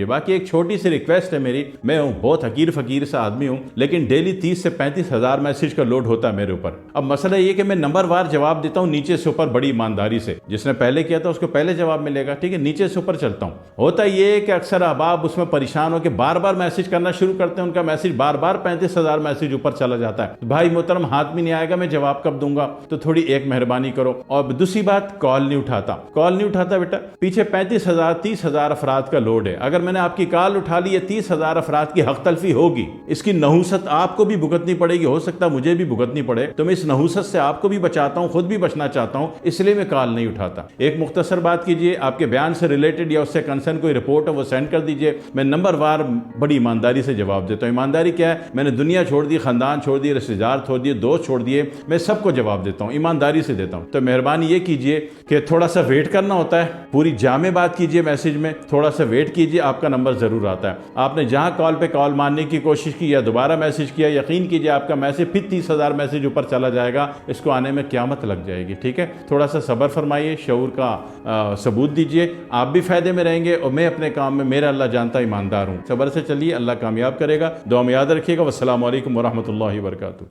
ये बाकी एक छोटी सी रिक्वेस्ट है मेरी, मैं हूँ बहुत हकीर फकीर सा आदमी हूँ, लेकिन डेली 30 से 35 हज़ार मैसेज का लोड होता है मेरे ऊपर। अब मसला ये कि मैं नंबरवार जवाब देता हूँ नीचे से ऊपर बड़ी ईमानदारी से। जिसने पहले किया था उसको पहले जवाब मिलेगा, ठीक है, नीचे से ऊपर चलता हूँ। होता ये है कि अक्सर अहबाब उसमें परेशान हो के बार बार मैसेज करना शुरू करते हैं, उनका मैसेज बार बार 35 हज़ार मैसेज ऊपर चला जाता है। भाई मोहतरम, हाथ में नहीं आएगा, मैं जवाब कब दूंगा, तो थोड़ी एक मेहरबानी करो। और दूसरी बात, कॉल नहीं उठाता बेटा। पीछे 35 हज़ार 30 हज़ार अफराद का लोड है। अगर मैंने आपकी कॉल उठा ली, 30 हज़ार अफराद की हक तलफी होगी, इसकी नहुसत आपको भी भुगतनी पड़ेगी, हो सकता है मुझे भी भुगतनी पड़े। तो मैं इस नहुसत से आपको भी बचाता हूं, खुद भी बचना चाहता हूं, इसलिए मैं कॉल नहीं उठाता। एक मुख्तसर बात कीजिए, आपके बयान से रिलेटेड या उससे कंसर्न कोई रिपोर्ट है वो सेंड कर दीजिए, मैं नंबरवार बड़ी ईमानदारी से जवाब देता हूं। ईमानदारी क्या है, मैंने दुनिया छोड़ दी, खानदान छोड़ दिए, रिश्तेदार छोड़ दिए, दोस्त छोड़ दिए, मैं सबको जवाब देता हूं, ईमानदारी से देता हूं। तो मेहरबानी ये कीजिए कि थोड़ा सा वेट करना होता है, पूरी जामे बात कीजिए मैसेज में, थोड़ा सा वेट कीजिए, आपका नंबर जरूर आता है। आपने जहां कॉल पे कॉल मारने की कोशिश की या दोबारा मैसेज किया, यकीन कीजिए आपका मैसेज फिर 30 हज़ार मैसेज ऊपर चला जाएगा, इसको आने में क़यामत लग जाएगी। ठीक है, थोड़ा सा सब्र फरमाइए, शऊर का सबूत दीजिए, आप भी फायदे में रहेंगे और मैं अपने काम में, मेरा अल्लाह जानता ईमानदार हूँ। सब्र से चलिए, अल्लाह कामयाब करेगा। दुआ में याद रखिएगा। वस्सलामु अलैकुम वरहमतुल्लाहि वबरकातुहू।